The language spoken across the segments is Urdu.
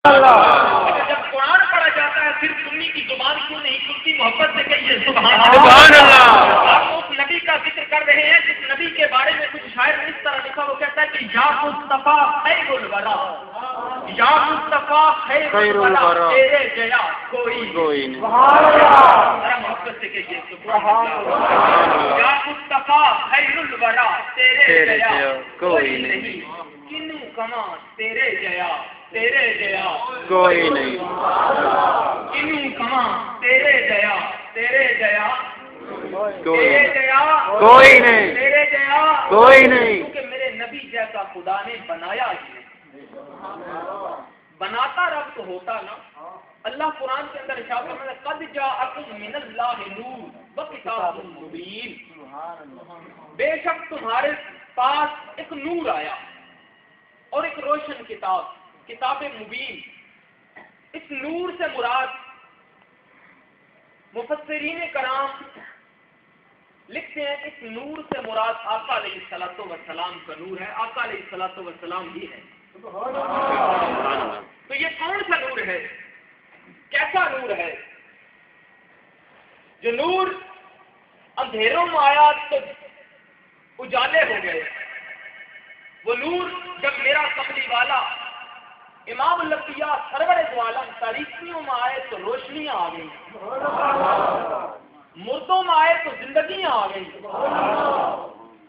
جب قرآن پڑھا جاتا ہے پھر سنی کی زبان کیوں نہیں کھلتی؟ محبت سے کہیے سبحان اللہ۔ آپ اس نبی کا ذکر کر رہے ہیں جس نبی کے بارے میں کچھ شاعر نے اس طرح لکھا، وہ کہتا ہے کہ یا مصطفیٰ خیر الورا، یا مصطفیٰ خیر الورا تیرے جیا کوئی نہیں۔ ذرا محبت سے کہیے سبحان اللہ۔ یا مصطفیٰ خیر الورا تیرے جیا کوئی نہیں، کنو کما تیرے جیا کوئی نہیں، کنو کما تیرے جیا کوئی نہیں، تیرے جیا کوئی نہیں، کیونکہ میرے نبی جیسا خدا نے بنایا ہی نہیں۔ بناتا رب تو ہوتا نا۔ اللہ قرآن کے اندر ارشاد فرماتا ہے قد جاءکم من اللہ نور وکتاب مبین، بے شک تمہارے پاس ایک نور آیا اور ایک روشن کتاب مبین۔ اس نور سے مراد مفسرین کرام لکھتے ہیں اس نور سے مراد آقا علیہ الصلوۃ والسلام کا نور ہے، آقا علیہ الصلوۃ والسلام ہی ہے۔ تو یہ کون سا نور ہے؟ کیسا نور ہے؟ جو نور اندھیروں میں آیا تو اجالے ہو گئے، وہ نور جب میرا قبلی والا امام الانبیاء سرور دو عالم تاریکیوں میں آئے تو روشنیاں آ گئی، مردوں میں آئے تو زندگیاں آ گئی۔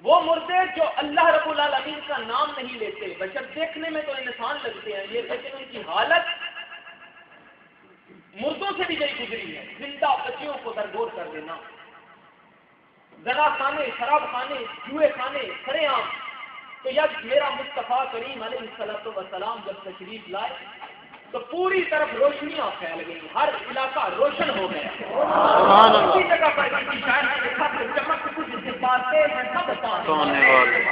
وہ مردے جو اللہ رب العالمین کا نام نہیں لیتے، بشر دیکھنے میں تو انسان لگتے ہیں یہ، لیکن ان کی حالت مردوں سے بھی نہیں گزری ہے۔ زندہ بچیوں کو درگور کر دینا، زنا خانے، شراب خانے، جوئے خانے سرے عام۔ تو جب میرا مصطفیٰ کریم علیہ الصلوۃ والسلام جب تشریف لائے تو پوری طرف روشنیاں پھیل گئی، ہر علاقہ روشن ہو گیا۔ اسی جگہ پر کسی شاعر نے لکھا کہ چمک کچھ سے پاتے ہیں سب پانے والے،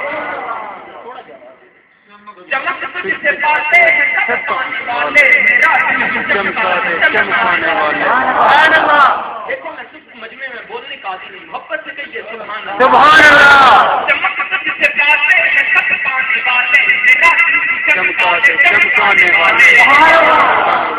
چمک کچھ سے پاتے ہیں سب پانے والے، میرا دل چمکانے والے۔ سبحان اللہ۔ دیکھو میں صرف مجمع میں بولنے کا عادی نہیں، محبت سے کہیے سبحان اللہ۔ سبحان اللہ۔ چمک کچھ سے پاتے ہیں سب پانے والے، میرا دل چمکانے والے۔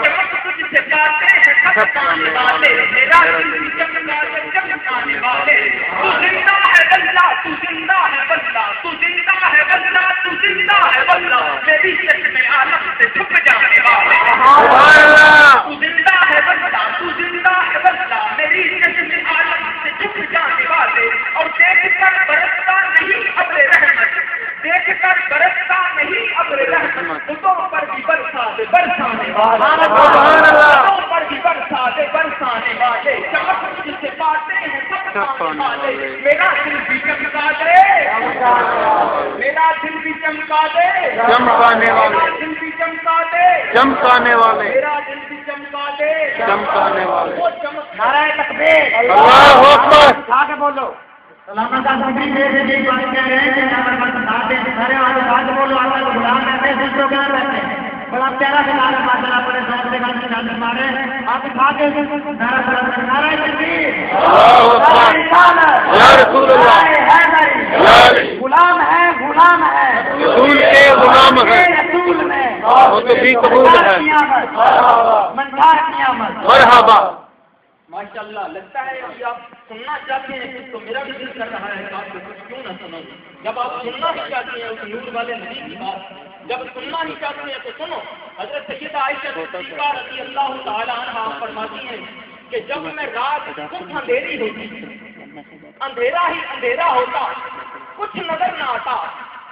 چمک کچھ سے پاتے ہیں سب پانے والے، میرا دل چمکانے والے۔ تو زندہ ہے واللہ، تو زندہ ہے واللہ، تو زندہ ہے واللہ، تو زندہ ہے واللہ، میری چشم عالم سے چھپ جانے والے۔ سبحان اللہ۔ تو زندہ ہے واللہ، تو زندہ ہے واللہ، میری چشم عالم سے چھپ جانے والے۔ اور دیکھ کر برستا نہیں ابر رحمت، دیکھ کر برستا نہیں ابر رحمت، بتوں پر بھی برسا دے برسانے والے۔ بتوں پر بھی برسا دے برسانے والے۔ چمک جس سے پاتے ہیں سب پانے والے، میرا دل بھی چمکا دے، میرا دل بھی چمکا دے، چمکانے والے، میرا دل بھی چمکا دے، چمکانے والے، میرا دل بھی چمکا دے، چمکانے والے۔ نعرہ تکبیر، اللہ اکبر، اٹھا کے بولو۔ سلامت آدمی میرے لیے بات کہہ رہے ہیں کہ سارے والے بات بولو، اللہ کو غلام کرتے ہیں، دوسروں کے نام رہتے ہیں۔ بڑا پیارا سے نعرہ ماشاءاللہ اپنے ساتھ سے گانے چاند مارے آپ کھا کے نعرہ نعرہ تکبیر، یا رسول اللہ، غلام ہے غلام ہے رسول کے غلام ہے، رسول میں وہ تو بھی قبول ہے، منصار قیامت مرحبا۔ ماشاءاللہ لگتا ہے کہ آپ سننا چاہتے ہیں تو میرا بھی دل کر رہا ہے کہ آپ کچھ کیوں نہ سنو۔ جب آپ سننا ہی چاہتے ہیں اس نور والے نبی کی بات، جب سننا ہی چاہتے ہیں تو سنو۔ حضرت سیدہ عائشہ صدیقہ رضی اللہ تعالی عنہا فرماتی ہیں کہ جب میں رات کچھ اندھیری ہوتی، اندھیرا ہی اندھیرا ہوتا، کچھ نظر نہ آتا،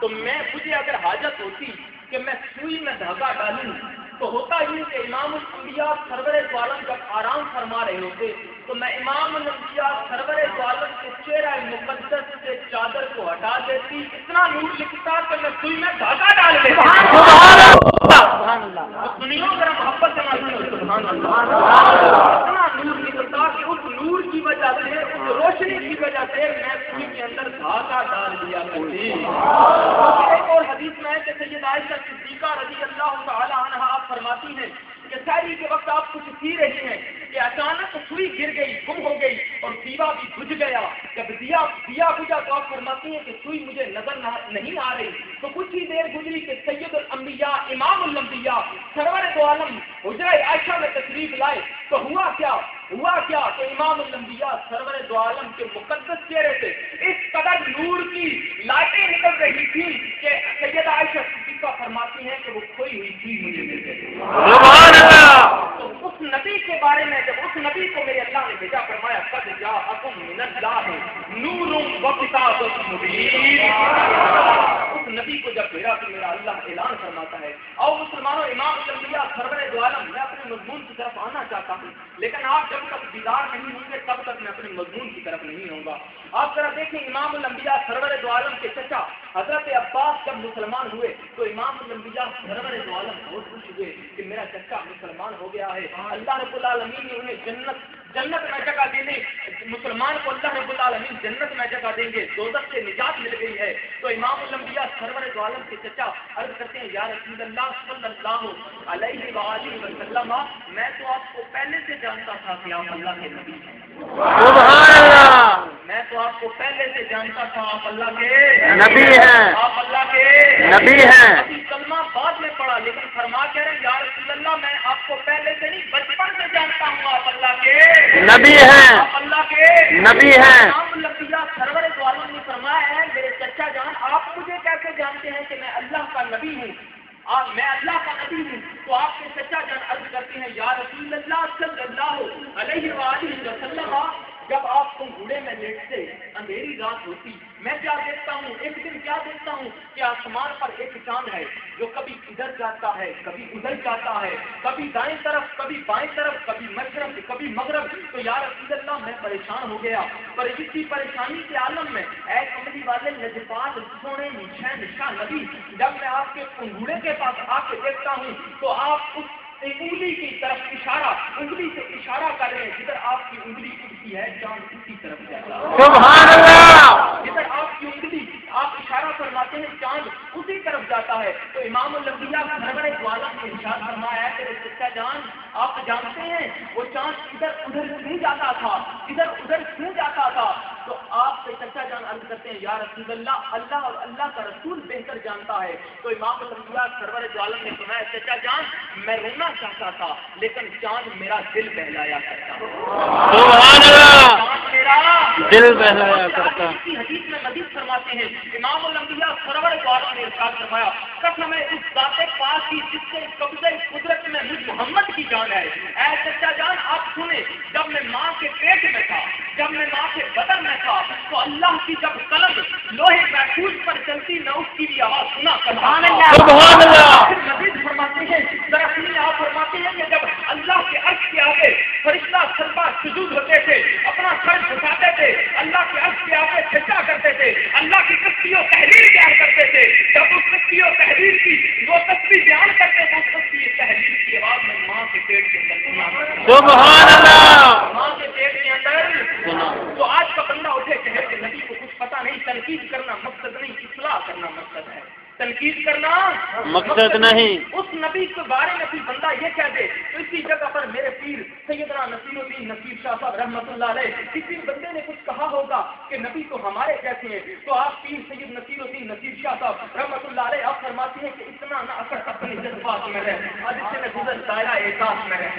تو مجھے اگر حاجت ہوتی کہ میں سوئی میں دھاگا ڈالوں تو ہوتا یوں کہ امام الانبیاء سرور دو عالم جب آرام فرما رہے ہوتے تو میں امام الانبیاء سرور دو عالم کے چہرہ مقدس سے چادر کو ہٹا دیتی، اتنا نور لکھتا کہ میں سوئی میں دھاگا ڈال دیتی۔ سبحان اللہ۔ سنیو ذرا محبت سے سبحان اللہ۔ اتنا نور لکھتا کہ اس نور کی وجہ سے، اس روشنی کی وجہ سے میں سوئی کے اندر دھاگا ڈال دیا کرتی۔ ایک اور حدیث میں ہے کہ سیدہ عائشہ صدیقہ رضی اللہ تعالی عنہا آپ فرماتی ہیں کہ سحری کے وقت آپ کچھ سی رہی ہیں کہ اچانک سوئی گر گئی، گم ہو گئی اور دیوا بھی بجھ گیا۔ جب دیا بجھا تو آپ فرماتی ہیں کہ سوئی مجھے نظر نہیں آ رہی۔ تو کچھ ہی دیر گزری کہ سید الانبیاء امام الانبیاء سرور دو عالم حجرہ عائشہ میں تشریف لائے تو ہوا کیا کہ امام الانبیاء سرور دو عالم کے مقدس چہرے سے اس قدر نور کی لائٹیں نکل رہی تھی کہ سیدہ عائشہ صدیقہ فرماتی ہیں کہ وہ کھوئی ہوئی چیز مجھے مل گئی۔ سبحان اللہ۔ تو اس نبی کے بارے میں جب اس نبی کو میرے اللہ نے بھیجا فرمایا قد جاءکم من اللہ نور و کتاب مبین، اس نبی کو جب بھیجا تو میرا اللہ اعلان فرماتا ہے اور مسلمانوں امام الانبیاء سرور دو عالم میں اپنے مضمون کی طرف آنا چاہتا ہوں، لیکن آپ جب تک بیدار نہیں ہوں گے تب تک میں اپنے مضمون کی طرف نہیں ہوں گا۔ آپ ذرا دیکھیں امام الانبیاء سرور دو عالم کے چچا حضرت عباس جب مسلمان ہوئے تو امام الانبیاء سرور دو عالم بہت خوش ہوئے کہ میرا چچا مسلمان ہو گیا ہے، اللہ رب العالمین نے انہیں جنت میں جگہ دینے، مسلمان کو اللہ رب العالمین جنت میں جگہ دیں گے، دوزخ سے نجات مل گئی ہے۔ تو امام الانبیاء سرور دو عالم کے چچا عرض کرتے ہیں یا رسول اللہ صلی اللہ علیہ وآلہ وسلم میں تو آپ کو پہلے سے جانتا تھا کہ آپ اللہ کے نبی ہیں۔ سبحان اللہ۔ میں تو آپ کو پہلے سے جانتا تھا آپ اللہ کے نبی ہیں، آپ اللہ کے نبی ہیں۔ ابھی کلمہ بعد میں پڑھا لیکن فرما کہہ رہے ہیں یا رسول اللہ میں آپ کو پہلے سے نہیں بچپن سے جانتا ہوں آپ اللہ کے نبی ہیں، آپ اللہ کے نبی ہیں۔ امام الانبیاء سرور دو عالم نے فرمایا ہے میرے چچا جان آپ مجھے کیسے جانتے ہیں کہ میں اللہ کا نبی ہوں، میں اللہ کا نبی ہوں؟ تو آپ کے چچا جان عرض کرتے ہیں یا رسول اللہ صلی اللہ علیہ وآلہ وسلم جب آپ گھوڑے میں لیٹتے اندھیری رات ہوتی میں کیا دیکھتا ہوں، ایک دن کیا دیکھتا ہوں کہ آسمان پر ایک چاند ہے جو کبھی ادھر جاتا ہے کبھی ادھر جاتا ہے، کبھی دائیں طرف کبھی بائیں طرف، کبھی مشرق کبھی مغرب۔ تو یا رسول اللہ میں پریشان ہو گیا، پر اسی پریشانی کے عالم میں اے کملی والے نجفات سونے نشان نبی جب میں آپ کے گھوڑے کے پاس آ کے دیکھتا ہوں تو آپ اس انگلی کی طرف انگلی سے اشارہ کر رہے ہیں، جدھر آپ کی انگلی اٹھتی ہے چاند اسی طرف جاتا ہے۔ سبحان اللہ۔ جدھر آپ کی انگلی آپ اشارہ فرماتے ہیں چاند اسی طرف جاتا ہے۔ تو امام الانبیاء سرور دو عالم نے ارشاد فرمایا ہے کہ چچا جان آپ جانتے ہیں وہ چاند ادھر ادھر نہیں جاتا تھا، ادھر ادھر کیوں جاتا تھا؟ تو آپ کے چچا جان عرض کرتے ہیں یا رسول اللہ اللہ اور اللہ کا رسول بہتر جانتا ہے۔ تو امام الانبیاء سرور دو عالم نے فرمایا چچا جان میں رونا چاہتا تھا لیکن چاند میرا دل بہلایا کرتا، سبحان اللہ، چاند میرا دل بہلایا کرتا۔ اسی حدیث میں مزید فرماتے ہیں امام الانبیاء سرور دو عالم نے ارشاد فرمایا قسم ہے اس ذات پاک کی جس کے قبضہ قدرت میں مجھ محمد کی جان ہے۔ اے چچا جان آپ سنیں جب میں ماں کے پیٹ میں تھا، جب میں ماں کے بدن میں تھا تو اللہ کی جب قلم لوہے محفوظ پر چلتی میں اس کی بھی آواز سنا کرتا۔ سبحان اللہ۔ مزید فرماتے ہیں دراصل آپ فرماتے ہیں کہ جب اللہ کے عرش کے آگے فرشتہ سربا سجود ہوتے تھے اپنا سر جھکاتے تھے، اللہ کے عرش کے آگے سجدہ کرتے تھے، اللہ کی تسبیح و تحلیل بیان کرتے تھے، جب اس تسبیح و تحلیل کی وہ تسبیح بیان کرتے تھے اس تسبیح تحلیل کی آواز میں ماں کے پیٹ کے اندر سنا۔ سبحان اللہ۔ ماں کے پیٹ کے اندر تو آج کا بندہ اٹھے کہے کہ نبی کو کچھ پتا نہیں، تنقید کرنا مقصد نہیں، اصلاح کرنا مقصد ہے، تنقید کرنا مقصد نہیں۔ اس نبی کے بارے میں کوئی بندہ یہ کہہ دے تو اسی جگہ پر میرے پیر سیدنا نصیر الدین نصیر شاہ صاحب رحمۃ اللہ علیہ کسی بندے نے کچھ کہا ہوگا کہ نبی تو ہمارے کیسے ہیں، تو آپ پیر سید نصیر الدین نصیر شاہ صاحب رحمۃ اللہ علیہ آپ فرماتے ہیں کہ اتنا نہ اثر اپنے جذبات میں رہے، حادثے میں گزر دائرہ احساس میں رہے،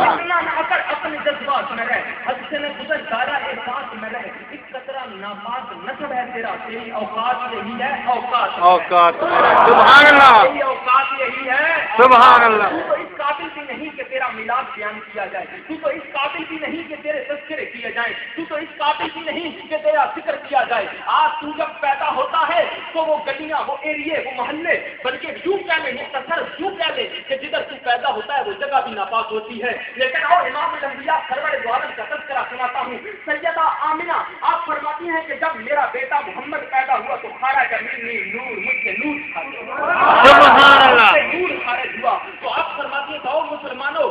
اتنا نہ اثر اپنے جذبات میں رہے، حادثے میں گزر دائرہ احساس میں رہے، اس قطرہ ناپاک نسب ہے تیرا، تیری اوقات یہی ہے اوقات سبحان اللہ، یہی اوقات یہی ہے سبحان اللہ۔ تو اس قابل بھی نہیں کہ تیرا میلاد بیان کیا جائے، تو اس قابل بھی نہیں کہ تیرے تذکرے کیے جائیں، تو اس قابل بھی نہیں کہ تیرا ذکر کیا جائے۔ آج تو جب پیدا ہوتا ہے تو وہ گلیاں وہ ایریے وہ محلے بلکہ یوں کہہ لیں مختصر یوں کہہ لیں کہ جدھر تو پیدا ہوتا ہے وہ جگہ بھی ناپاک ہوتی ہے، لیکن اور امام الانبیاء سرور دو عالم کا تذکرہ سناتا ہوں۔ سیدہ آمنہ آپ فرماتی ہیں کہ جب میرا بیٹا محمد پیدا ہوا تو خارج منی نور، مجھ سے نور سبحان اللہ نور خارج ہوا۔ تو آپ فرماتی ہیں کہ مسلمانوں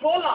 16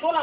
16